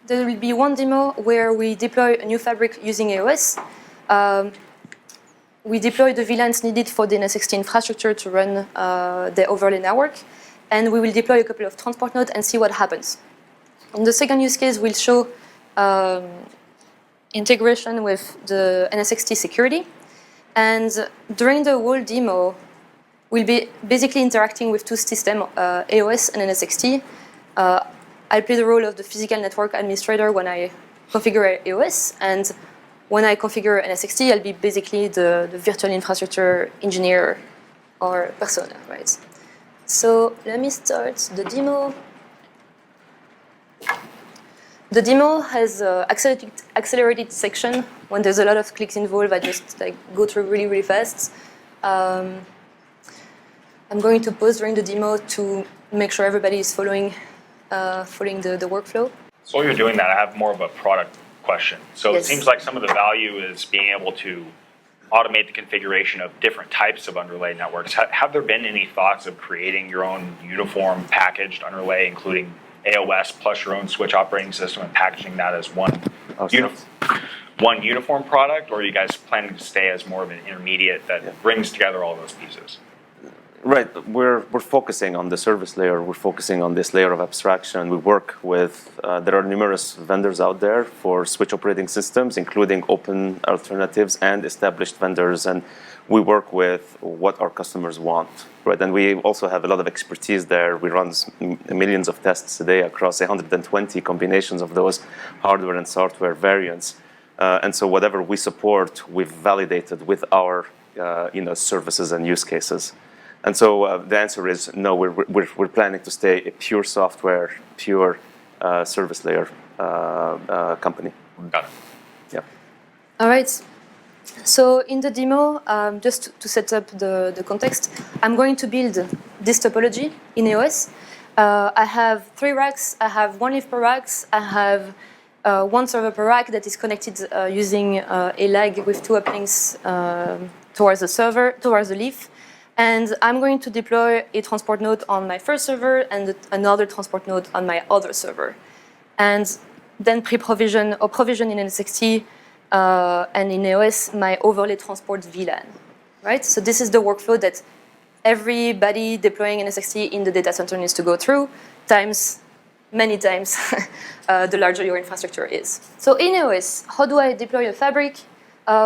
There will be one demo where we deploy a new fabric using AOS. We deploy the VLANs needed for the NSX-T infrastructure to run the overlay network. And we will deploy a couple of transport nodes and see what happens. In the second use case, we'll show integration with the NSX-T security. And during the whole demo, we'll be basically interacting with two systems, AOS and NSX-T. I'll play the role of the physical network administrator when I configure AOS, and when I configure NSX-T, I'll be basically the virtual infrastructure engineer or persona, right? So let me start the demo. The demo has an accelerated section. When there's a lot of clicks involved, I just go through really, really fast. I'm going to pause during the demo to make sure everybody is following the workflow. So while you're doing that, I have more of a product question. So Yes. It seems like some of the value is being able to automate the configuration of different types of underlay networks. Have there been any thoughts of creating your own uniform packaged underlay, including AOS plus your own switch operating system, and packaging that as one uniform product, or are you guys planning to stay as more of an intermediate that brings together all those pieces? Right, we're focusing on the service layer. We're focusing on this layer of abstraction. We work with, there are numerous vendors out there for switch operating systems, including open alternatives and established vendors, and we work with what our customers want, right? And we also have a lot of expertise there. We run millions of tests a day across 120 combinations of those hardware and software variants. And so whatever we support, we've validated with our services and use cases. And so the answer is no, we're planning to stay a pure software, pure service layer company. Got it. Yeah. All right. So in the demo, just to set up the context, I'm going to build this topology in AOS. I have 3 racks. I have 1 leaf per rack. I have 1 server per rack that is connected using a lag with 2 uplinks towards the server, towards the leaf. And I'm going to deploy a transport node on my first server and another transport node on my other server. And then pre-provision or provision in NSX-T and in AOS my overlay transport VLAN, right? So this is the workflow that everybody deploying NSX-T in the data center needs to go through, many times, the larger your infrastructure is. So in AOS, how do I deploy a fabric?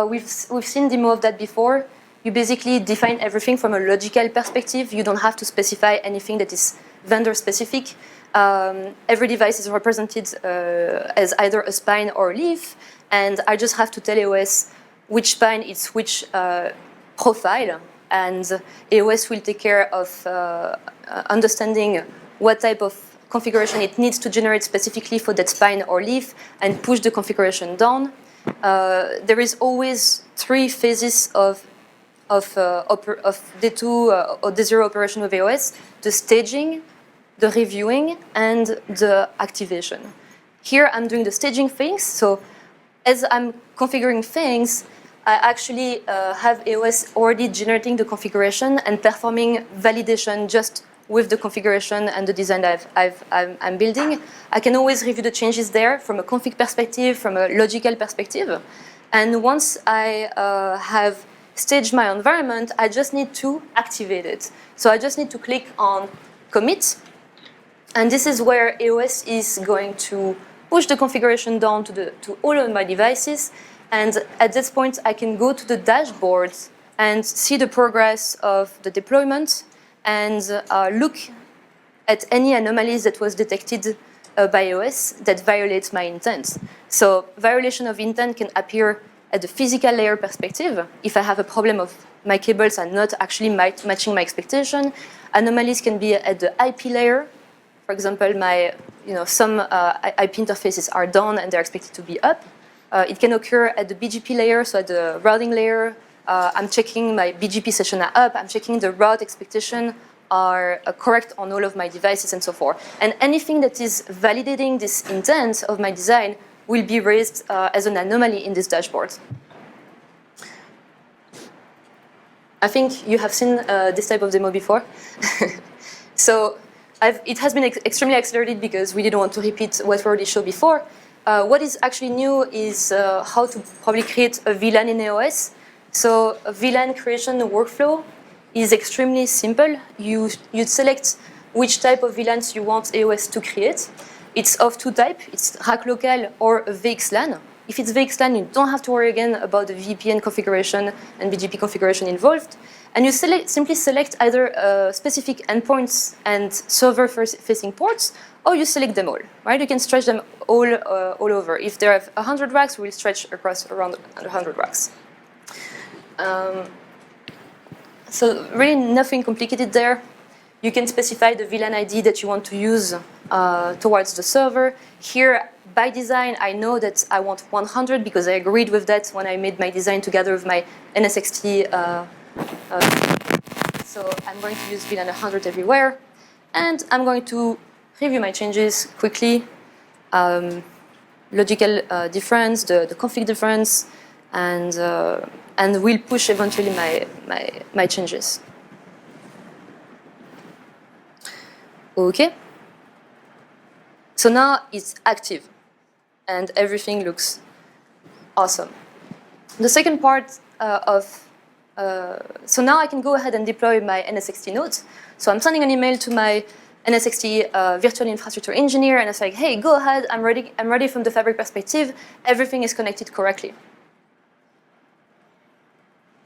We've seen demo of that before. You basically define everything from a logical perspective. You don't have to specify anything that is vendor specific. Every device is represented as either a spine or a leaf, and I just have to tell AOS which spine is which profile, and AOS will take care of understanding what type of configuration it needs to generate specifically for that spine or leaf and push the configuration down. There is always 3 phases of D2 or D0 operation with AOS: the staging, the reviewing, and the activation. Here I'm doing the staging things, so as I'm configuring things, I actually have AOS already generating the configuration and performing validation just with the configuration and the design that I'm building. I can always review the changes there from a config perspective, from a logical perspective. And once I have staged my environment, I just need to activate it. So I just need to click on commit. And this is where AOS is going to push the configuration down to all of my devices. And at this point, I can go to the dashboard and see the progress of the deployment and look at any anomalies that was detected by AOS that violates my intent. So violation of intent can appear at the physical layer perspective. If I have a problem of my cables are not actually matching my expectation, anomalies can be at the IP layer. For example, some IP interfaces are down and they're expected to be up. It can occur at the BGP layer, so at the routing layer. I'm checking my BGP session are up. I'm checking the route expectation are correct on all of my devices and so forth. And anything that is validating this intent of my design will be raised as an anomaly in this dashboard. I think you have seen this type of demo before. So it has been extremely accelerated because we didn't want to repeat what we already showed before. What is actually new is how to probably create a VLAN in AOS. So a VLAN creation workflow is extremely simple. You select which type of VLANs you want AOS to create. It's of two types. It's rack local or a VXLAN. If it's VXLAN, you don't have to worry again about the VPN configuration and BGP configuration involved. And you simply select either specific endpoints and server-facing ports, or you select them all, right? You can stretch them all over. If there are 100 racks, we'll stretch across around 100 racks. So really nothing complicated there. You can specify the VLAN ID that you want to use towards the server. Here, by design, I know that I want 100 because I agreed with that when I made my design together with my NSX-T. So I'm going to use VLAN 100 everywhere. And I'm going to review my changes quickly. Logical difference, the config difference, and we'll push eventually my changes. Okay. So now it's active, and everything looks awesome. The second part so now I can go ahead and deploy my NSX-T nodes. So I'm sending an email to my NSX-T virtual infrastructure engineer, and I say, hey, go ahead, I'm ready from the fabric perspective. Everything is connected correctly.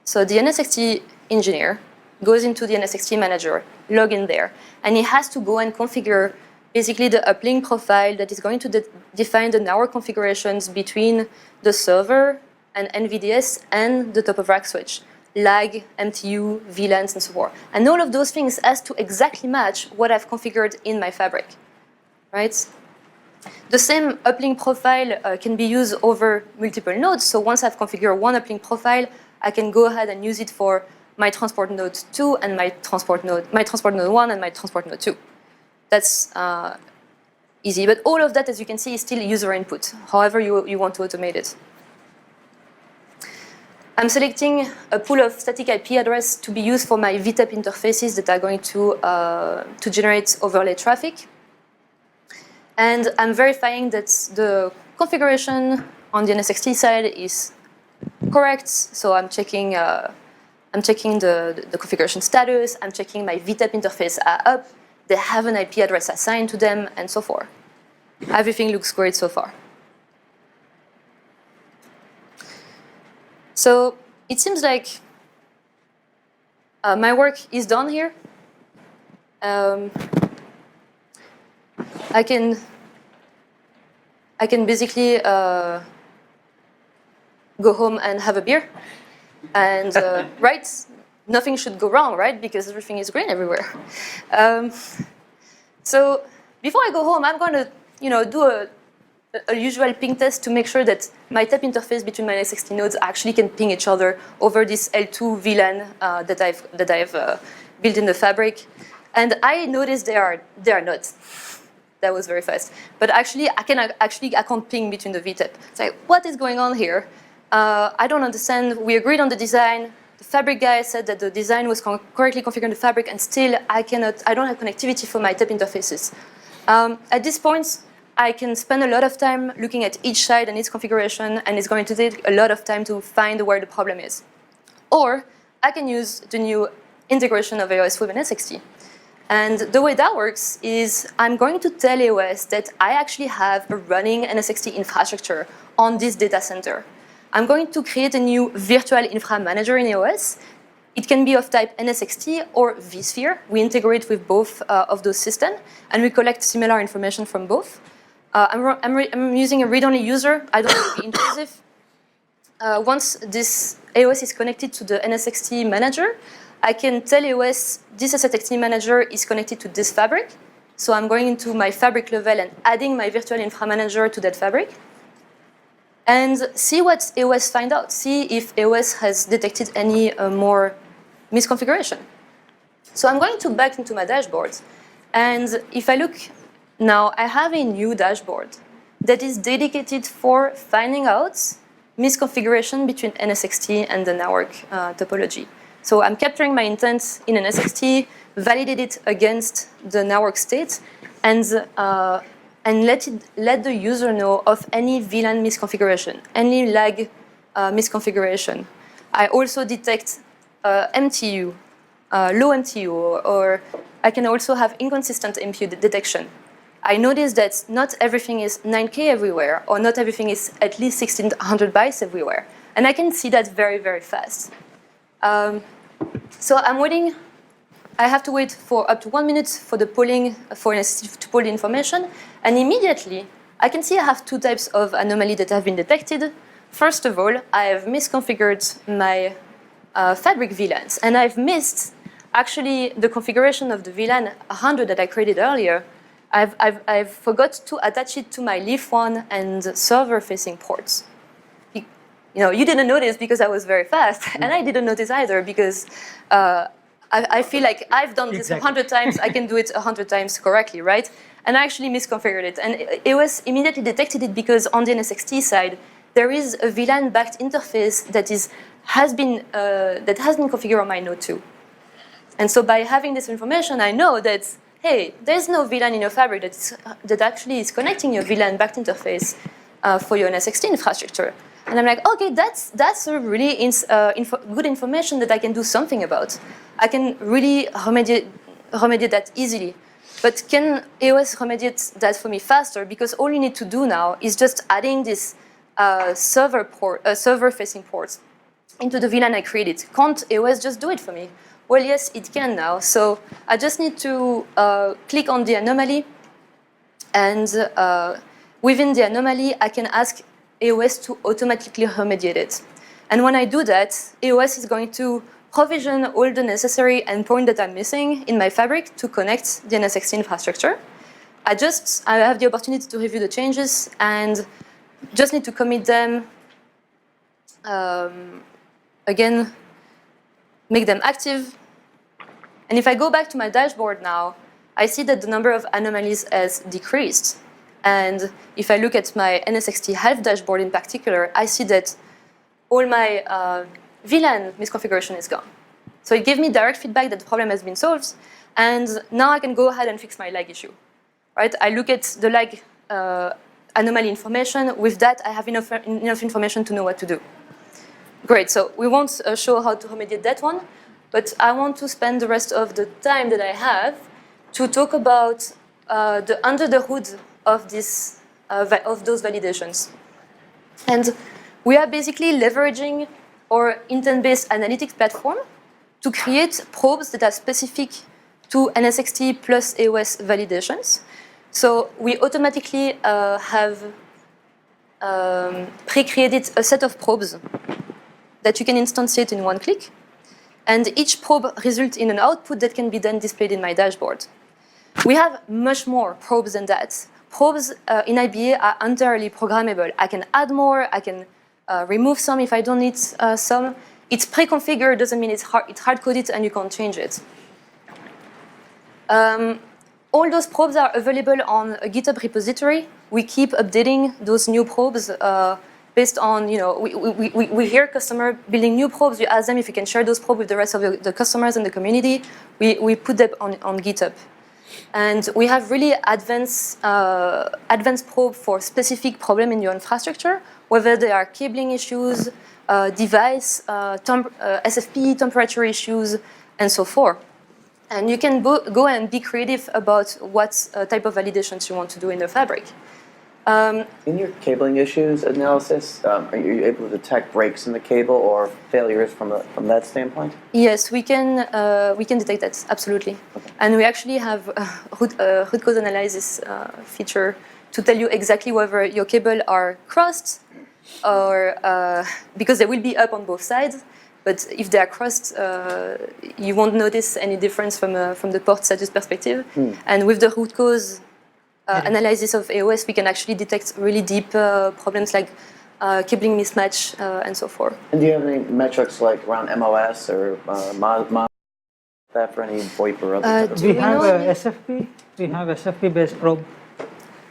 So the NSX-T engineer goes into the NSX-T manager, log in there, and he has to go and configure basically the uplink profile that is going to define the network configurations between the server and NVDS and the top of rack switch, lag, MTU, VLANs, and so forth. And all of those things has to exactly match what I've configured in my fabric, right? The same uplink profile can be used over multiple nodes. So once I've configured one uplink profile, I can go ahead and use it for my transport node 2 and my transport node 1 and my transport node 2. That's easy. But all of that, as you can see, is still user input, however you want to automate it. I'm selecting a pool of static IP address to be used for my VTAP interfaces that are going to generate overlay traffic. And I'm verifying that the configuration on the NSX-T side is correct. So I'm checking the configuration status. I'm checking my VTAP interface are up. They have an IP address assigned to them, and so forth. Everything looks great so far. So it seems like my work is done here. I can basically go home and have a beer, and right, nothing should go wrong, right? Because everything is green everywhere. So before I go home, I'm going to, do a usual ping test to make sure that my tap interface between my NSX-T nodes actually can ping each other over this L2 VLAN that I've built in the fabric. And I noticed they are not. That was very fast. But actually, I can't ping between the VTAP. It's like, what is going on here? I don't understand. We agreed on the design. The fabric guy said that the design was correctly configuring the fabric, and still I don't have connectivity for my tap interfaces. At this point, I can spend a lot of time looking at each side and its configuration, and it's going to take a lot of time to find where the problem is. Or I can use the new integration of AOS with NSX-T. And the way that works is I'm going to tell AOS that I actually have a running NSX-T infrastructure on this data center. I'm going to create a new virtual infra manager in AOS. It can be of type NSX-T or vSphere. We integrate with both of those systems, and we collect similar information from both. I'm using a read-only user. I don't want to be intrusive. Once this AOS is connected to the NSX-T manager, I can tell AOS this NSX-T manager is connected to this fabric. So I'm going into my fabric level and adding my virtual infra manager to that fabric. And see what AOS finds out. See if AOS has detected any more misconfiguration. So I'm going to back into my dashboard. And if I look now, I have a new dashboard that is dedicated for finding out misconfiguration between NSX-T and the network topology. So I'm capturing my intent in an NSX-T, validate it against the network state, and let the user know of any VLAN misconfiguration, any lag misconfiguration. I also detect MTU, low MTU, or I can also have inconsistent MTU detection. I notice that not everything is 9K everywhere, or not everything is at least 1600 bytes everywhere. And I can see that very, very fast. So I'm waiting. I have to wait for up to 1 minute for the polling, for NSX to pull the information. And immediately, I can see I have two types of anomaly that have been detected. First of all, I have misconfigured my fabric VLANs. And I've missed, actually, the configuration of the VLAN 100 that I created earlier. I've forgot to attach it to my leaf1 and server-facing ports. You didn't notice because I was very fast, and I didn't notice either because I feel like I've done this 100 times, I can do it 100 times correctly, right? And I actually misconfigured it. And it was immediately detected it because on the NSX-T side, there is a VLAN-backed interface that has been configured on my node too. And so by having this information, I know that, hey, there's no VLAN in your fabric that actually is connecting your VLAN-backed interface for your NSX-T infrastructure. And I'm like, okay, that's a really good information that I can do something about. I can really remediate that easily. But can AOS remediate that for me faster? Because all you need to do now is just adding this server-facing ports into the VLAN I created. Can't AOS just do it for me? Well, yes, it can now. So I just need to click on the anomaly, and within the anomaly, I can ask AOS to automatically remediate it. And when I do that, AOS is going to provision all the necessary endpoint that I'm missing in my fabric to connect the NSX-T infrastructure. I have the opportunity to review the changes and just need to commit them. Again, make them active. And if I go back to my dashboard now, I see that the number of anomalies has decreased. And if I look at my NSX-T health dashboard in particular, I see that all my VLAN misconfiguration is gone. So it gave me direct feedback that the problem has been solved. And now I can go ahead and fix my lag issue. Right? I look at the lag anomaly information. With that, I have enough information to know what to do. Great. So we won't show how to remediate that one. But I want to spend the rest of the time that I have to talk about under the hood of those validations. And we are basically leveraging our intent-based analytics platform to create probes that are specific to NSX-T plus AOS validations. So we automatically have pre-created a set of probes that you can instantiate in one click. And each probe results in an output that can be then displayed in my dashboard. We have much more probes than that. Probes in IBA are entirely programmable. I can add more, I can remove some if I don't need some. It's pre-configured, doesn't mean it's hard-coded and you can't change it. All those probes are available on a GitHub repository. We keep updating those new probes based on, we hear customer building new probes. We ask them if we can share those probes with the rest of the customers and the community. We put them on GitHub. And we have really advanced probe for specific problem in your infrastructure, whether they are cabling issues, device, SFP, temperature issues, and so forth. And you can go and be creative about what type of validations you want to do in the fabric. In your cabling issues analysis, are you able to detect breaks in the cable or failures from that standpoint? Yes, we can detect that, absolutely. Okay. And we actually have a root cause analysis feature to tell you exactly whether your cable are crossed or because they will be up on both sides. But if they are crossed, you won't notice any difference from the port status perspective. And with the root cause analysis of AOS, we can actually detect really deep problems like cabling mismatch and so forth. And do you have any metrics like around MOS or that for any VoIP or other? We have a SFP. We have SFP-based probe.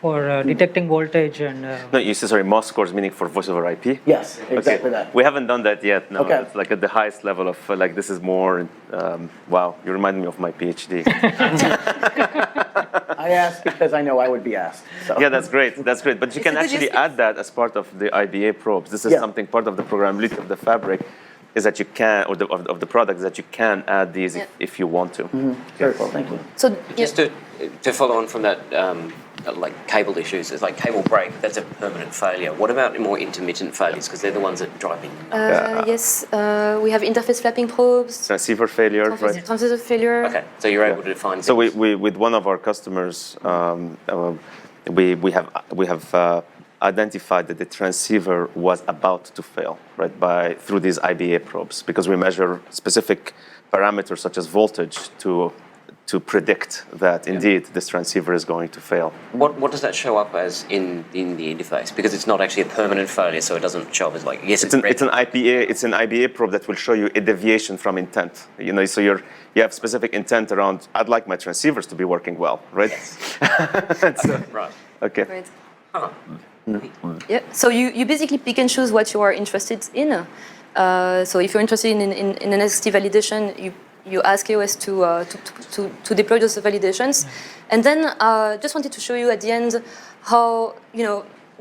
for detecting voltage and. No, you say, sorry, MOS scores meaning for voice over IP? Yes, exactly that. We haven't done that yet. No, Okay. it's like at the highest level of like this is more. Wow, you remind me of my PhD. I asked because I know I would be asked. So. Yeah, that's great. That's great. But you It's can a good actually use case. add that as part of the IBA probes. This is Yeah. something part of the programmability of the fabric, is that you can, or of the product, is that you can add these Yeah. if you want to. Very cool, thank you. So Just to follow on from that, like cable issues, it's like cable break, that's a permanent failure. What about more intermittent failures? Because they're the ones that drive me. yes, we have interface flapping probes, Transceiver failure, right? transistor failure. Okay, so you're able to define So things. we with one of our customers, we have identified that the transceiver was about to fail, right, through these IBA probes, because we measure specific parameters such as voltage to predict that indeed this transceiver is going to fail. What does that show up as in the interface? Because it's not actually a permanent failure, so it doesn't show up as like, yes, It's an IBA probe that will show you a deviation from intent. You know, so you have specific intent around, I'd like my transceivers to be working well, right? Right. Okay. Right. Huh. Yeah. So you basically pick and choose what you are interested in. So if you're interested in NSX-T validation, you ask AOS to deploy those validations, and then just wanted to show you at the end how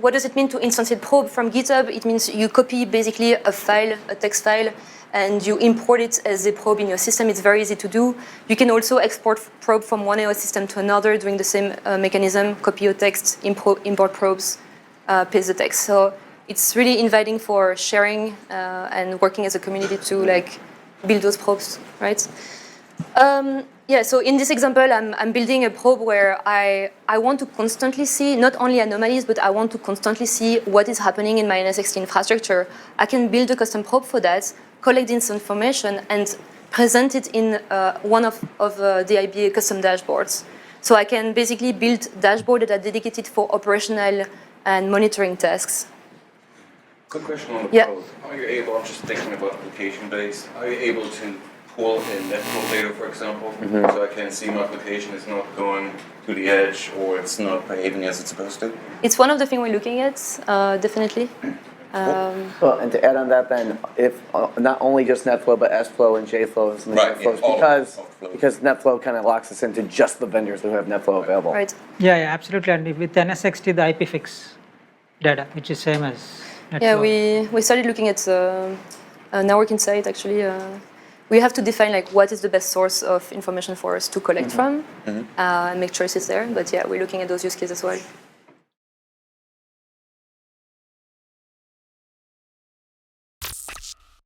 what does it mean to instantiate probe from GitHub. It means you copy basically a file, a text file, and you import it as a probe in your system. It's very easy to do. You can also export probe from one AOS system to another doing the same mechanism. Copy your text, import probes, paste the text. So it's really inviting for sharing and working as a community to like build those probes, right? So in this example, I'm building a probe where I want to constantly see not only anomalies, but I want to constantly see what is happening in my NSX-T infrastructure. I can build a custom probe for that, collect this information, and present it in one of the IBA custom dashboards. So I can basically build dashboards that are dedicated for operational and monitoring tasks. Quick question on the Yeah. probe. Are you able, I'm just thinking about application base, are you able to pull in network data, for example, so I can see my application is not going to the edge or it's not behaving as it's supposed to? It's one of the things we're looking at, definitely. Well, and to add on that then, if not only just NetFlow, but SFlow and JFlow and some of the Right, NetFlows, yeah, all of the flows. because NetFlow kind of locks us into just the vendors who have NetFlow available. Right. Yeah, absolutely. And with NSX-T, the IP fix data, which is same as NetFlow. Yeah, we started looking at Network Insight actually. We have to define like what is the best source of information for us to collect from and make choices there. But yeah, we're looking at those use cases as well.